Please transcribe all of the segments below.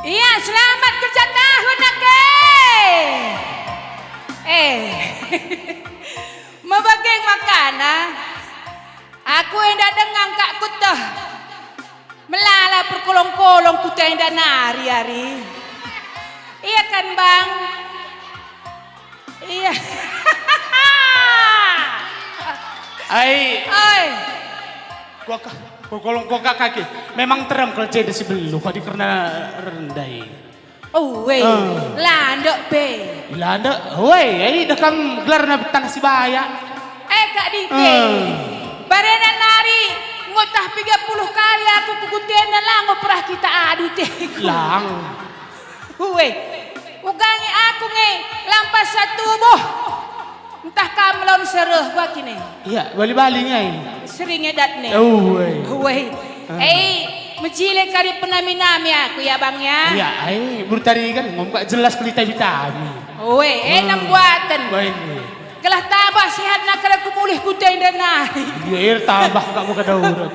Iya, selamat kerja tahun Ake. Mau bagian makanan. Aku hendak dengang kak kutah. Melala perkolong-kolong kutah hendak nari-hari. Iya kan bang? Iya. Ai. Kolong kokak kaki. Memang terang kalau jadi sebelum kadi karena rendai. Oh weh, landok be. Landok, weh, dah kam gelar na betang si baya. Kak Dike. Barena nari ngotah 30 kali aku kukutena lang perah kita adu teh. Lang. Weh, ugangi aku nge lampas satu boh. Entah kam lawan sereh gua kini. Iya, bali-bali ngai. Sering edat nih. Weh. Menjile kari penami-nami aku ya bang ya. Iya, menurut tadi kan ngomong jelas kelita vitamin. Weh, enam buatan. Kelah tabah sehat nak kalau kumulih kutai dan nari. Iya, tabah kamu ke daurat.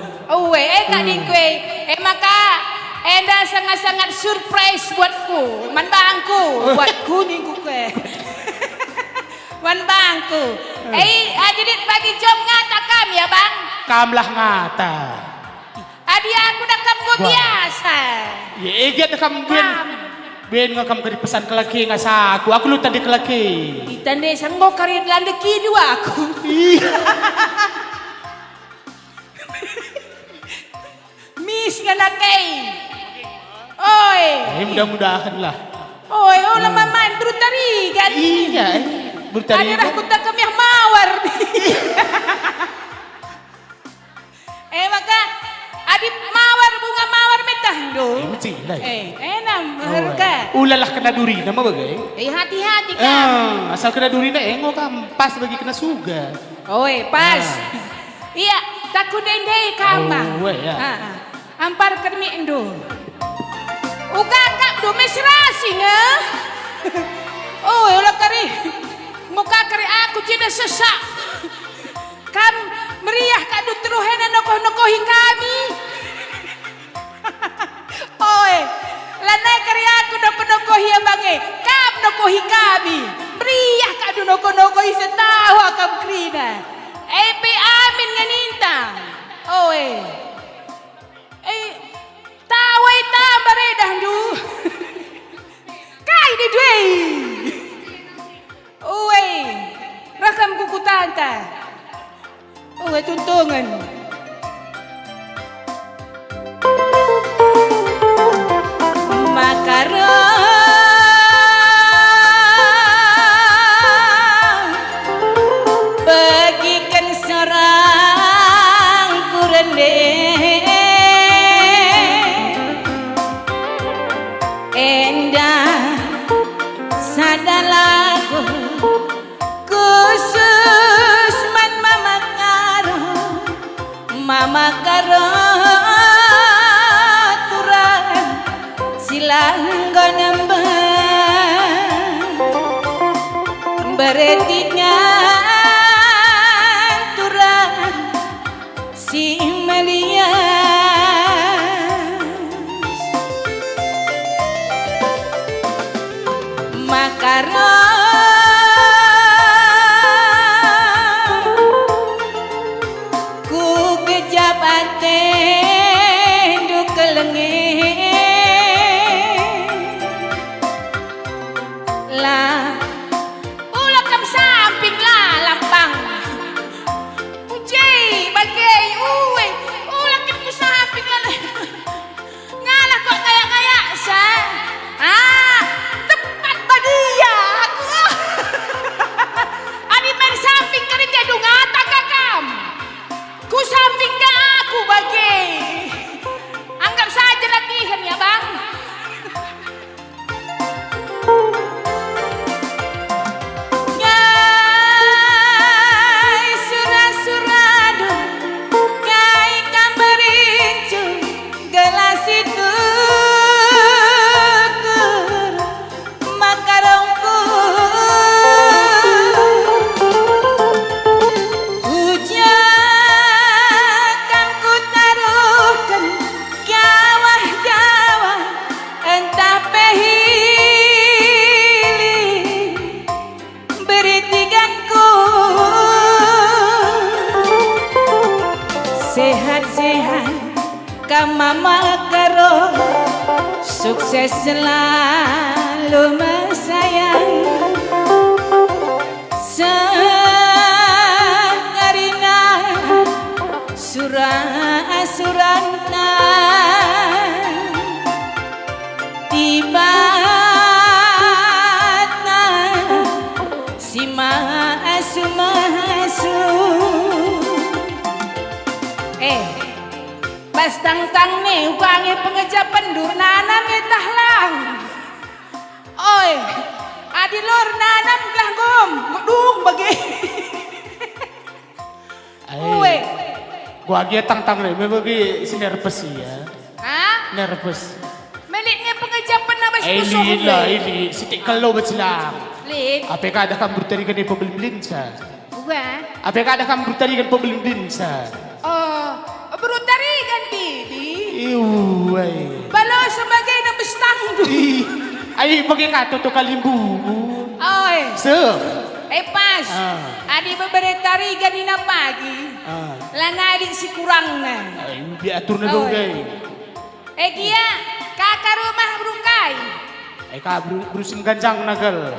Kak Dike. Maka enda sangat-sangat surprise buatku. Man bangku buatku minggu ke. Man bangku. Jadi bagi jom ngata kami ya bang. Kamlah ngata. Adi aku dah kamu biasa. Ya, egiat kamu ben ngakam kari pesan ke laki ngasaku. Aku lu tadi ke laki. Itande sanggo kari landeki dua aku. Miss nganakay. Oi. Mudah-mudahan lah. Oi, ulah maman terus tari kan. Iya, bertari. Ada aku tak kami mawar. Maka adik mawar bunga mawar metah do. Macilai. Enam harga. Ulalah kena duri nama bagai. Hati-hati kan. Asal kena duri na engok pas bagi kena suga. Pas. Iya, takut dendai kambang. Ampar kermi endo. Uga kak do mesrasi nge. Ulah kari. Muka kari aku tidak sesak. Kam meriah kadu teruhena nokoh-nokohi kami. Lanai kari aku nokoh-nokohi abange. Kam nokohi kami. Meriah kadu nokoh-nokohi setahu akam krina. Amin nganintang. Tawai tambaredah du. Kai di dwe. Rakam kuku tanta. Tuntungan. Makarang bagikan serang kurende. Endah sadalago khusus man mama karo turan silanggo nembang beretinya turan si Melia makaro tepat badia aku sukses selalu sayang. Sekarina surah-surahna tiba-tiba si mahasu. Bas tang-tang nih ukangi pengejap pendur nanam itahlang. Oi, adi lor nanam gahgom ngedung bagi. Uwe. Gua lagi tang-tang nih, bagi si nervous ya. Hah? Nervous. Meliknya pengejap penabas kusuk. Ini sitik kalau bercelang. Lid. Apa ada kamu bertarikan di pembelin sa? Gua. Apa ada kamu bertarikan pembelin sa? Oh, berutarikan bibi. Iuai. Balo sebagai nabestang du. Ay, bagi kato to kalimbu. Oi. Pas. Adi beberetari ganina pagi. Lana adik si kurang na. Ay, biatur na dong gay. Kia, kakak rumah berungkai. Berusim ganjang nagal.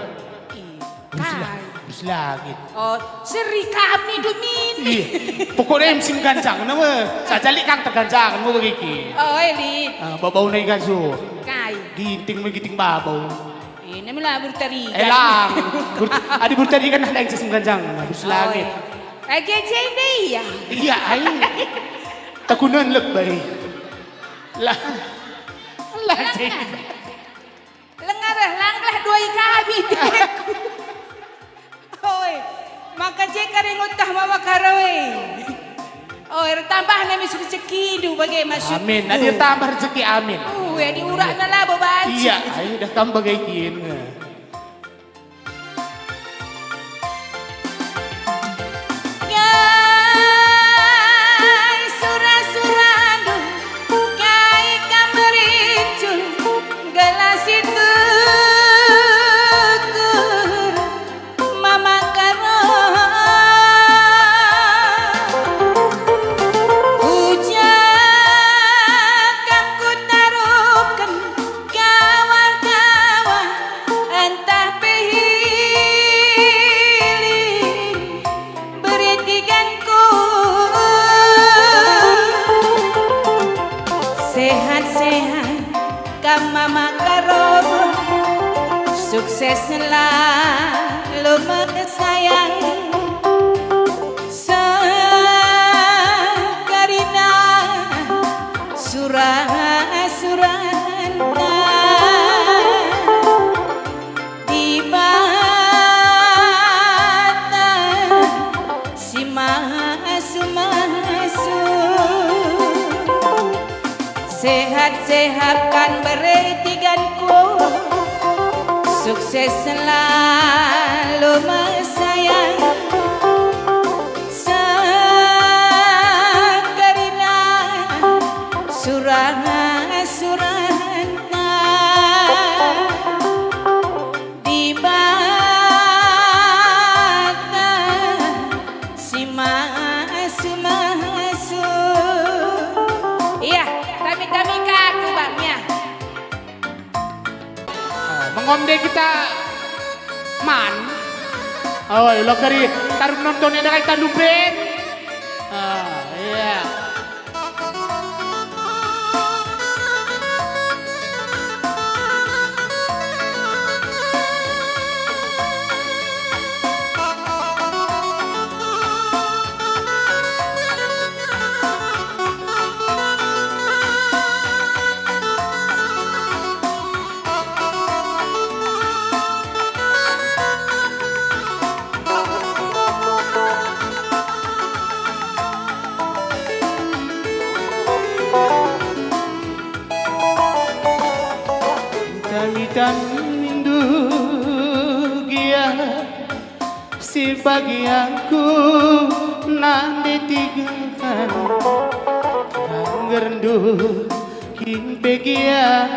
Kai. Berus langit. Oh, seri kami dumin. Pokoknya musim ganjang nama. Sajalik kang terganjang mo begiki. Oh, Eli. Babaw na igaso. Kai. Ginting magiting babaw. Ini malah bertari. Lang. Adi bertari kan ada yang musim ganjang. Berus langit. Lagi aja ini ya. Iya, ay. Takunan lebay. Lah. Lengarah langkah dua kami. Oi, maka jika ringutah mama karawe. Oi, tambah nami rezeki du bagai masuk. Amin. Adi tambah rezeki amin. Ya diurak na lah babaji. Iya, ayo dah tambah gaikin. Sukses selalu sayang. Sekarina surah-surahna tiba-tiba si mahasu. Sehat-sehat kan bertiganku. Sukses selalu sayang. Sekarina surah-surahna tiba-tiba si mahasu. Iya, kami kaku bangnya. Mengomde kita man. Oh, lo kari tarung nontonnya ada kayak tandung ben. Iya. Mindu gia si bagianku nanti tinggalkan ngerendu kin pegia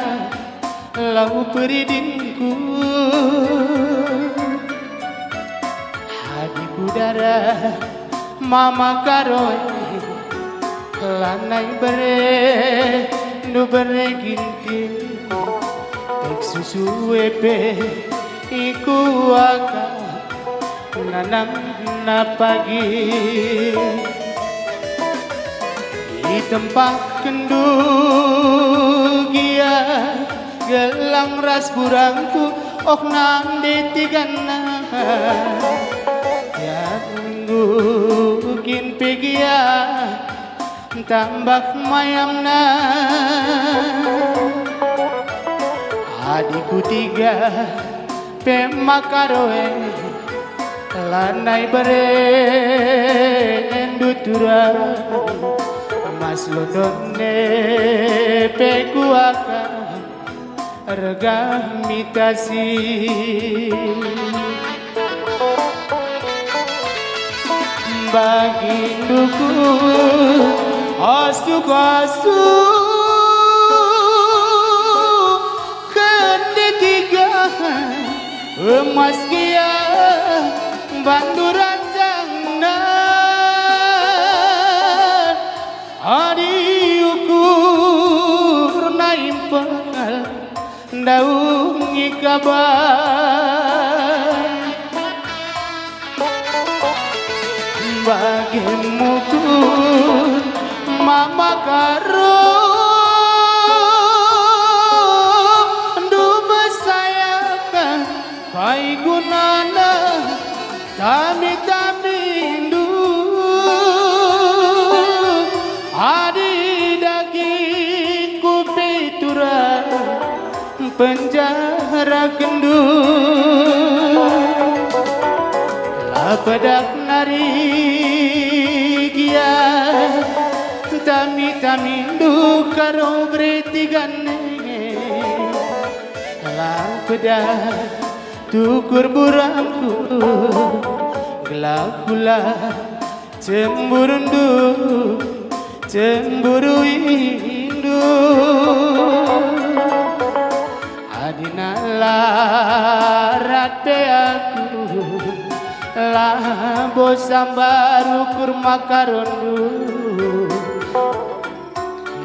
lau peridinku hadiku darah mama karoy lanai bere nu bere gintin Tek susu epe iku akan nanam na pagi di tempat kendugia gelang ras burangku ok nang detigana ya minggukin pegia tambak mayamna adikku tiga pemakaroe lanai berendutura mas londone pekuaka regamitasi bagi duku asu ketiga emas kia banduran jangna adi ukur naimpal daung ikabar bagimu kun mama karo dume sayakan kai gunana tami indu adi dagingku pitura penjara kendu lapadak nari gia tami indu karo bretigane lapadak tukur burangku gelap gula cemburu indu adina larat aku labo sambaru kur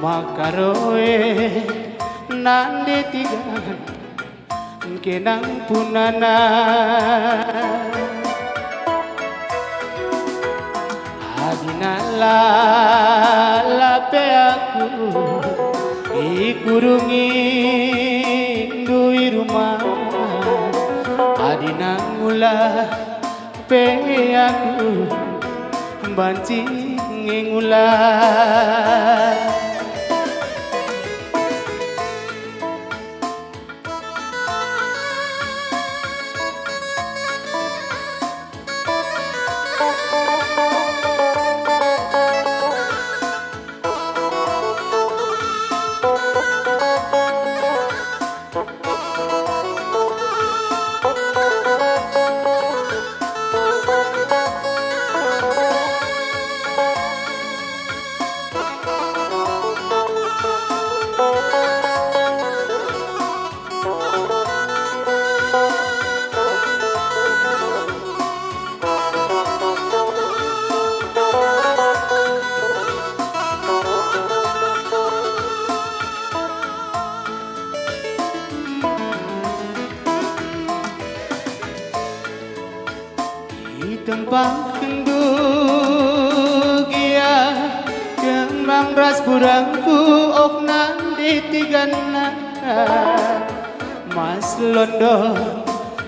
makaroe nande tigan kenang punana adina lape aku ikurungi dui rumah adina mula pe aku banci ngula tempat kendugia kembang ras burangku ok nang ditigana mas londo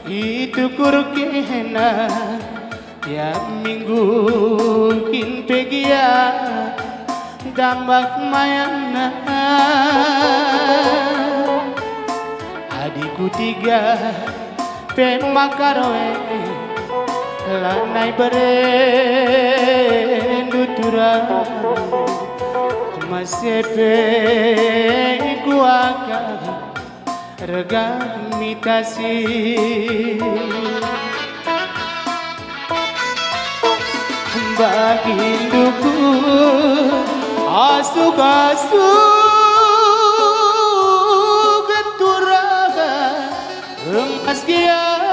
itu kurkena tiap minggu kin pegia tambak mayana adikku tiga pemakaroe lanai berendutura masepe kuaka regamitasi bagi duku asu gentura emas kia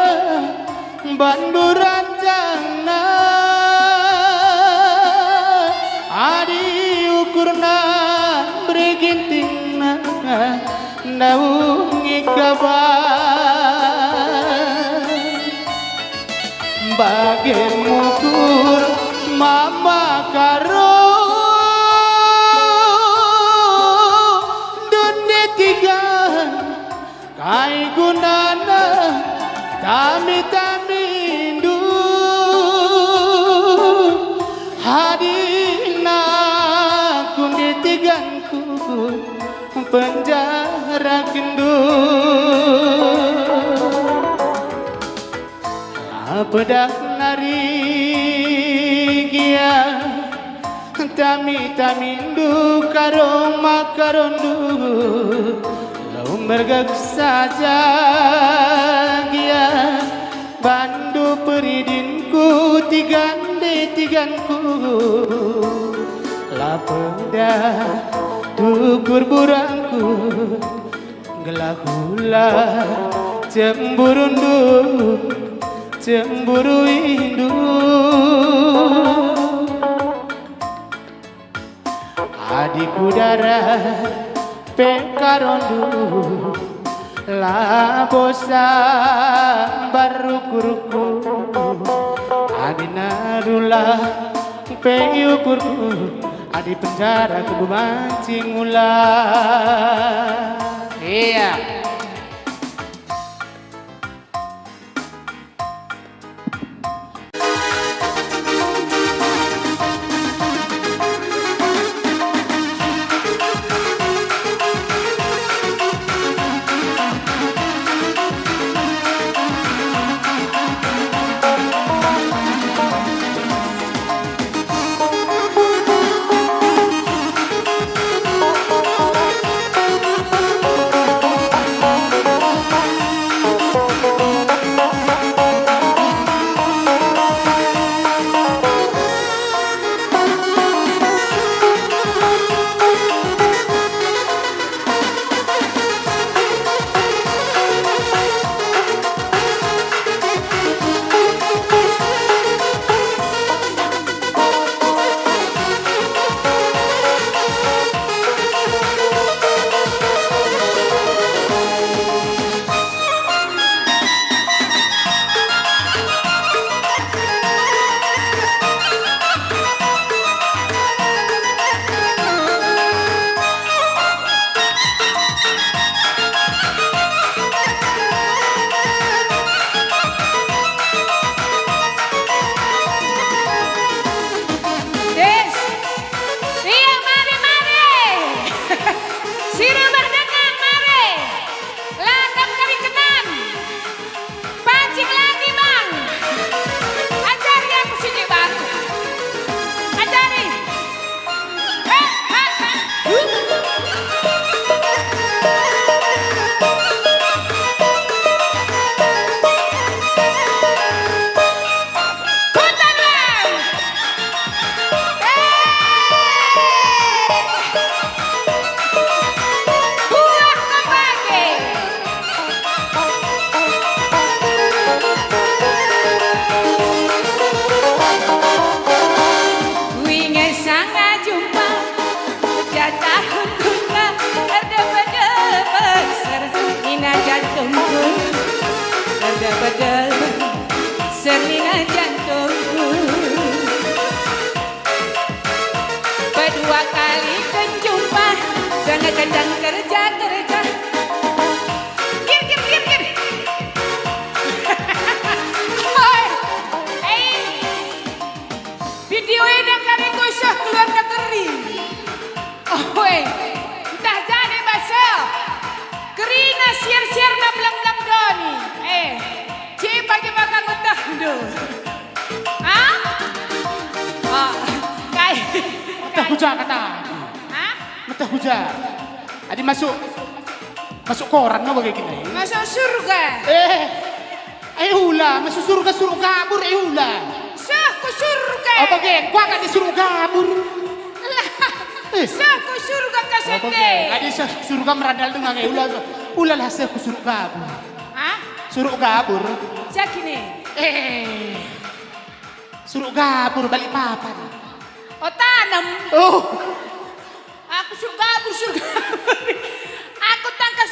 banduran jangna adi ukurna bregintingna naungi kabar bagian mukur mama karo dunia tiga kai gunana tami-tamindu hadina kundi tiganku penjara kendu pedak nari gia tami-tamindu karoma karondu bergak saja gia bandu peridinku tiganku lapeda tukur burangku gelak hula cemburu indu adikku darah pekarondu la bosa baru kuruku adina rula peyukurku adi penjara kudu mancing ulah iya Serina jantungku berdua kali berjumpa sangat kadang kerja gir video ini kami gosok keluar kateri entah jadi basel kerina siar na belang doni bagi makan mentah do. Hah? Oh, Mentah hujan kata. Hah? Mentah hujan. Adi masuk koran mau kayak gini. Masuk surga. Ulah masuk surga suruh kabur ulah. Sah ke surga. Apa ke? Gua kan disuruh kabur. Sah ke surga kasende. Adi surga meradal dengan ulah lah sah ke suruh kabur. Hah? Suruh kabur. Jakine. Suruh kabur balik papan. Oh tanam. Oh. Aku suruh kabur. Aku tangkas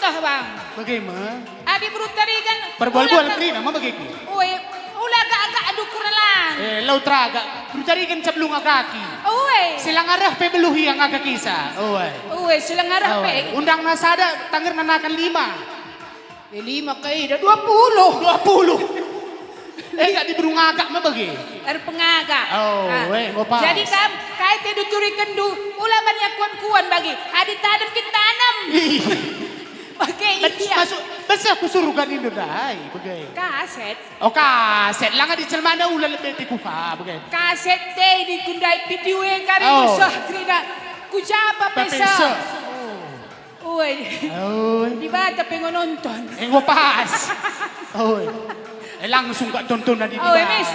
susah bang. Bagaimana? Adi perut tadi kan. Berbual-bual kri nama bagaiku. Oi, ulah agak-agak adu kuralang. Lau traga. Bercari kan sebelum kaki. Oi. Silang arah pe beluhi yang agak kisah. Oi, silang arah pe. Undang nasada tangger nanakan 5. 5 kaya dah 20. 20. Enggak diberung agak mah bagi. Ada pengagak. Ngopas. Jadi kam, kaya tidur turikan du. Ulah banyak kuan-kuan bagi. Adi tanam kita tanam. Bagai iya. Masuk, besar aku suruh kan ini dah. Bagai. Kaset. Oh kaset, lang di celmana ulah lebih tikuha. Bagai. Kaset deh di kundai video yang kari usah krina. Kujapa pesa. Oi. Di bata pengen nonton. Ngopas. Langsung gak tonton na di mis.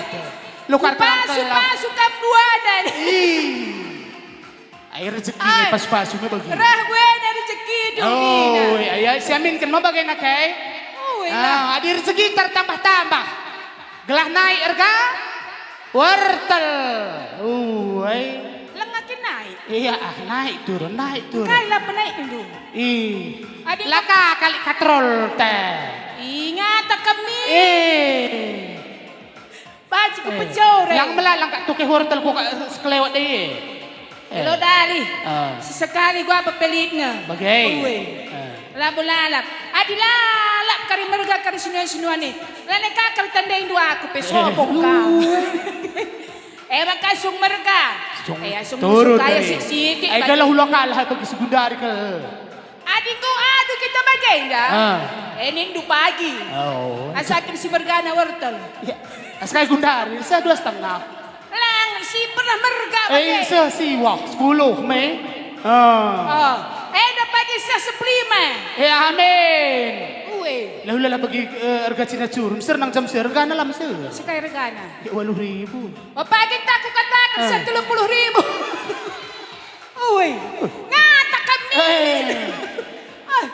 Lukar Pasuk kap dua dan. Ay rezeki ni pas-pasok na bagi. Rah gue na rezeki dunia. Ay siamin kan mo bagay na kay. Adi rezeki tertambah-tambah. Gelah naik harga. Wortel. Lengakin naik. Iya, naik turun. Kala menaik dulu. Laka kali katrol teh. Ingat kami. Baju kepecore. Yang melalang kak tukeh wortel ko sekelewat deh. Lo dari. Sesekali gua pepelitnya. Bagai. Labu-lalap. Adi lalap kari merga kari sinua-sinua nih. Lane kakak tandain dua aku pesobong kau. Makasung merga. Asung turun kaya dari. sikit. Ay galah ulang kalah bagi segundari ke. Adiko adu kita bagai dah. Nindu pagi. Asakin si mergana wortel. Ya, askay gundari sa 2,5. Lang si pernah merga bagai. Sa siwak 10 Mei. Dapat isa sa prima. Amin. Uwe. Lahula bagi harga sinatsurun. Sir nang jam sir gana lam sir. Sekay regana. 8,000. Pagit aku katakan sa 30,000. Uwe. Ngata kami.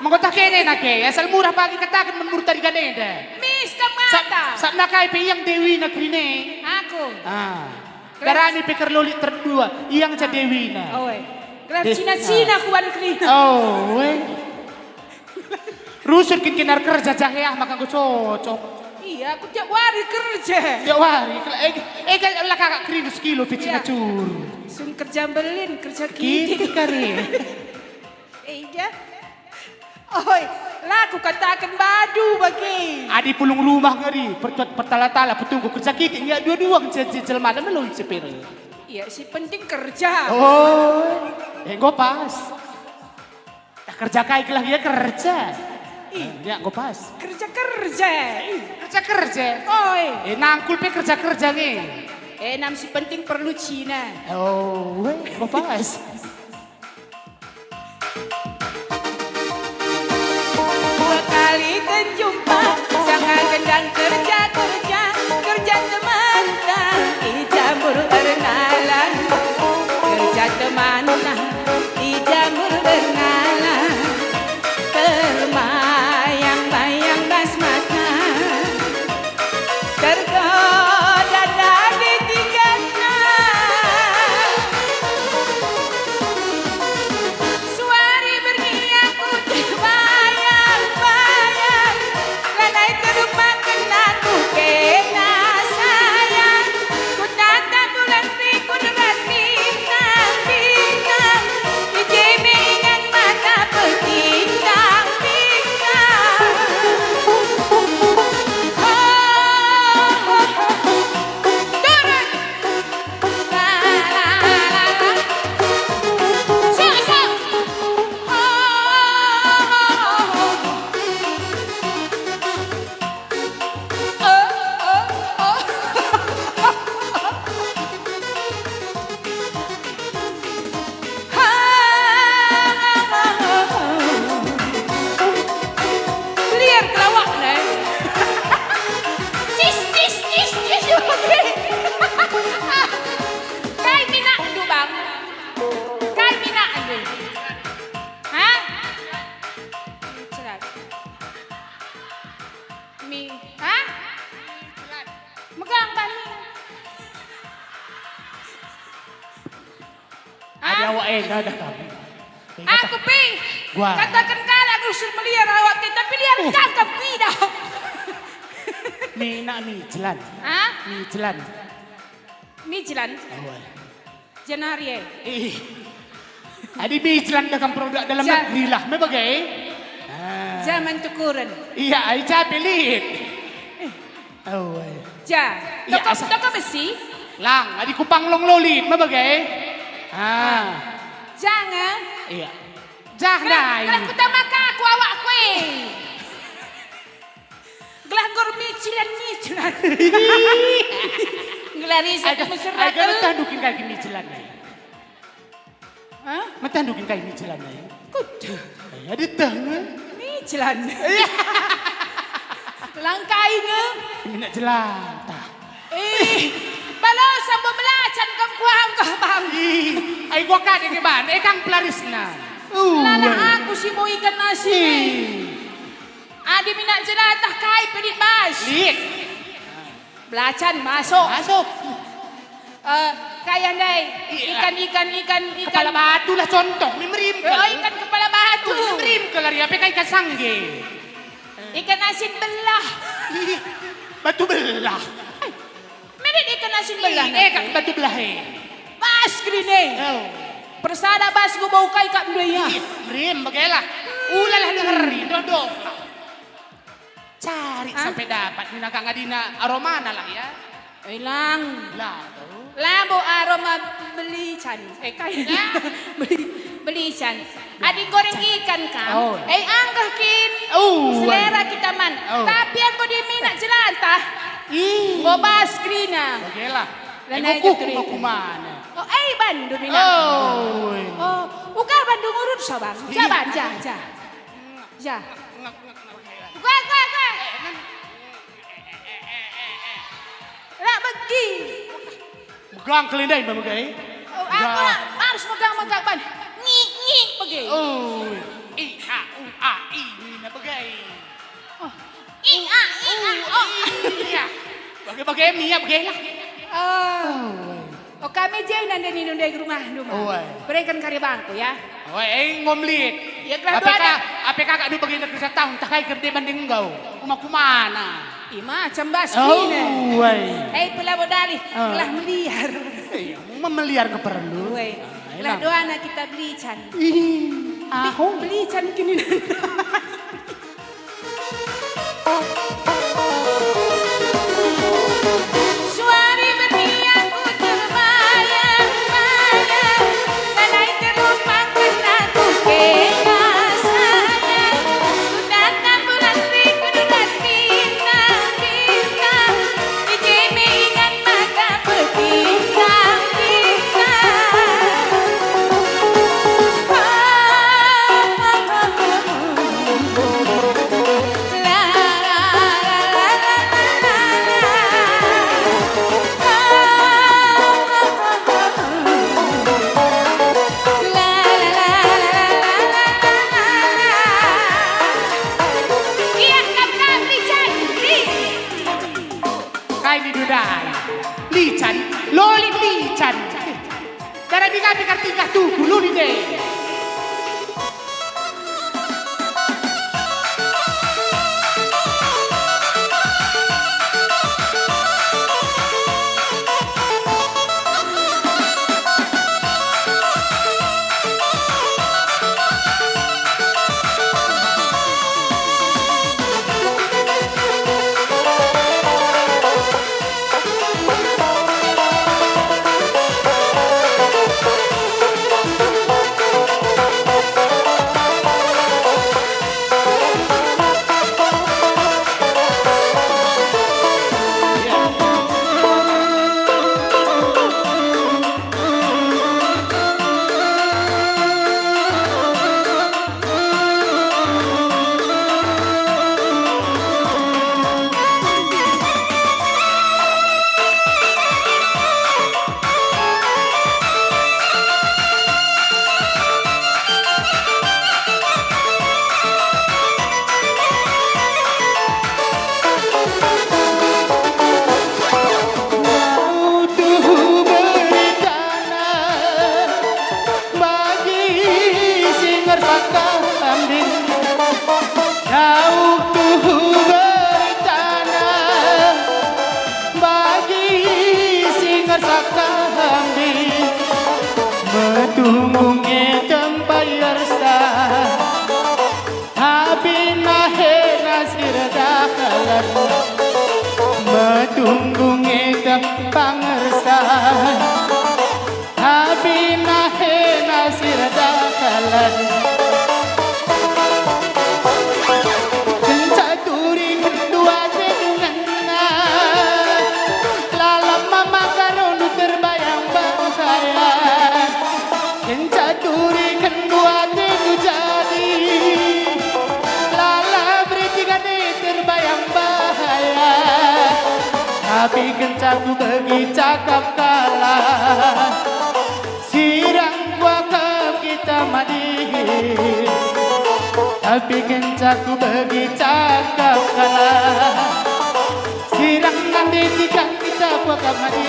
Mangkota kene na ke. Asal murah pagi katakan menmurta di ganeda. Miss kamata. Sa nakay pe yang Dewi na krine. Aku. Darami pe kerloli terdua. Yang sa Dewi na. Cina-cina kuan krina. Rusur kinar kerja jaheh maka aku cocok. Iya, aku tiap hari kerja. Tiap hari. Lah kakak krina sekilo pe cinacur. Sun kerja belin, kerja Gitu kari. Iya. Laku katakan badu bagi. Adi pulung rumah ngari, pertala-tala petunggu kerja kita. Ya dua-dua kerja mana melalui sepere. Iya, si penting kerja. Gue pas. Kerja kayak lah ya kerja. Ya gue pas. Kerja. Kerja. Nangkul pe kerja nih. Nam si penting perlu Cina. Gue pas. Kali terjumpa sangat gendang kerja teman ijamur ernalan kerja teman ijamur ernalan terbayang-bayang basmata tergoda dari tigana suari berniat ku terbayang-bayang lanai terlupakan aku kena sayang ku tata tulang ku deras bintang-bintang di jemingan mata bertintang-tintang turun la-la-la-la sok-sok liar kelawak nih. Cis. Kay mina ando bang? Kay mina ando? Ha? Cerat. Ha? Megang bang. Ada awak ada kami. Aku pi. Gua. Katakan kala aku usir meliar awak kita pilihan cakap tidak. Mina mi jalan. Hah? Mi jalan. Mijilan, Awal. Januari. Adi mi jalan dagang produk dalam Ja. negeri lah. Me bagai? Zaman tukuran. Iya, ai capelit. Awal. Ja. Ya, Toko, asa- toko besi. Lang, adi kupang long lolit. Me bagai? Jangan. Iya. Jahnai. Kalau kita makan aku awak kue. Gelah gor mijilan. Ngelari satu mesra. Aga matandukin kay mi jalan. Hah? Matandukin kay mi jalan. Kudu. Adi tang. Mijilan. Langkai nge. Mina jalan. Tah. Balo sambo belacan kang kuang kah bang. Ay gua ka di ban, kang pelaris na. Lala aku si mau ikan nasi ni. Adi minat jelatah kai pedit bas. Lit. Belacan masuk. Masuk. Kaya ndai. Iya. Ikan. Kepala batu lah contoh, mimrim. Oh, ikan kepala batu. Mimrim kelari apa kay kasangge. Ikan asin belah. Batu belah. Merit ikan asin belah. Kak batu belah Bas krine. Oh. Persada bas go bau kai kak mdaya. Mimrim bagailah. Ulalah dengeri dodo. Cari Hah? sampai dapat nina kang adina aromana lah ya. Hilang. Lah tuh. Labo aroma belican. Kaya Ya. belican. Adik goreng ikan kan. Oh. Anggah kin. Oh. Selera kita man. Oh. Tapi aku di minat jelantah. Gobas krina. Bagailah. Lanai Kuku jatuh kuku mana. Oh, Bandung minat. Oh. Oh, uka Bandung urut sabang. Jaban, ja. Gua. Lah bagi. Megang kelindai bagai. Oh, aku nak harus megang ban. Nyik bagi. Oh. I a u a i na bagai. Ing. Oh. Iya. Bagai mia bagai lah. Oh, kami jauh nanti ni nundai rumah. Oh, Berikan karya bangku ya. Oh, ngomlit. Ya, kelas dua ada. Apa kakak dulu bagi nak kerja tahun, tak kaya kerja banding kau. Rumahku mana? Macam bas Oh, ni. Pula modali, telah meliar. Memeliar ke perlu. Kelah dua anak kita beli can. Aku Beli can kini. Suari berniat ku terbayang-bayang. Lalai terlupakan aku kekasanya. Sudatkan bulan ribu dan bintang-bintang. Dijemi ingat mata berbintang-bintang. La la la la la kaya di dudai. Lican, loli lican. Darah bika tingkah tu, loli deh. tapi kencaku bagi cakap kalah. Sirang gua ke kita madi, tapi kencaku bagi cakap kalah. Sirang nanti tiga kita buka madi,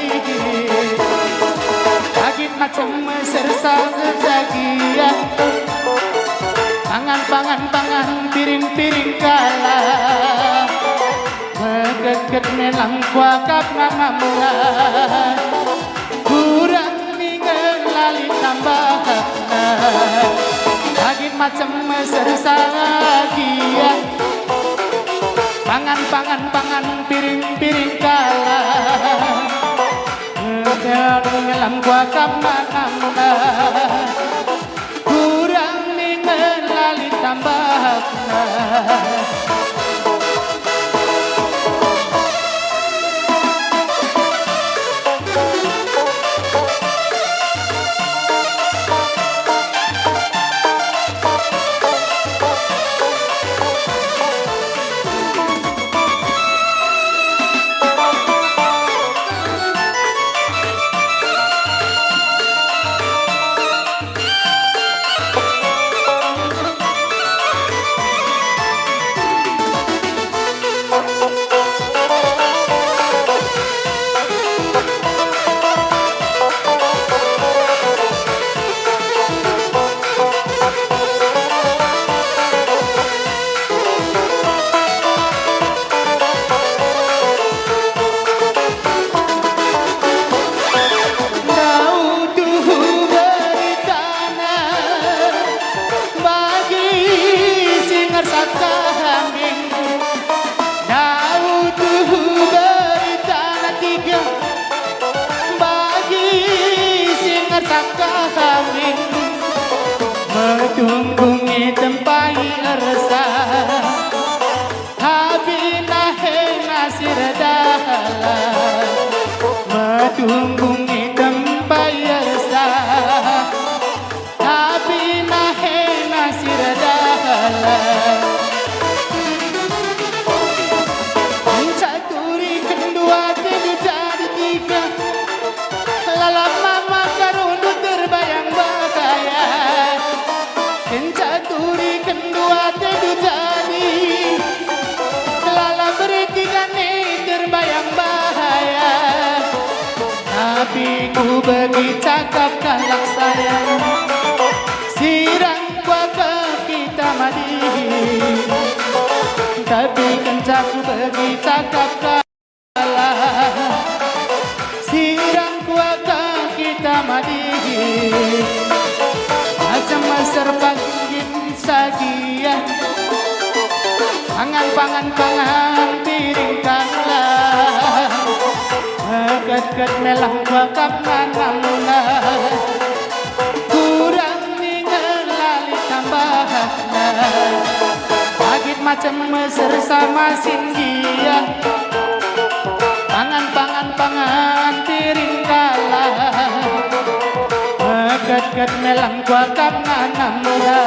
lagi macam sersa sejagia. Pangan piring kalah, megeket melang kuakap ngamamula. Kurang ningan lali tambah, lagi macam sersa sejagia. Pangan piring kalah, megeket melang kuakap ngamamula. Tambah metunggungi tempai ersa, habina hena sirdala. Metunggungi tempai ersa, habina hena sirdala. Mencaturi kedua jadi tiga, lalam mama karundu terbayang bahaya. Kencaturi kedua tedu jadi, lala bertiga nih terbayang bahaya. Tapi ku bagi cakap kalak sayang, sirang gua ke kita madi. Tapi kencaku bagi cakap kalah, sirang gua ke kita madi. Macam serpagin sagia, pangan piring kalah. Meget melang bakap ngamula, kurang ningan lali tambahna. Pagit macam meser sama sindia, pangan piring kalah. Meget melang bakap ngamula.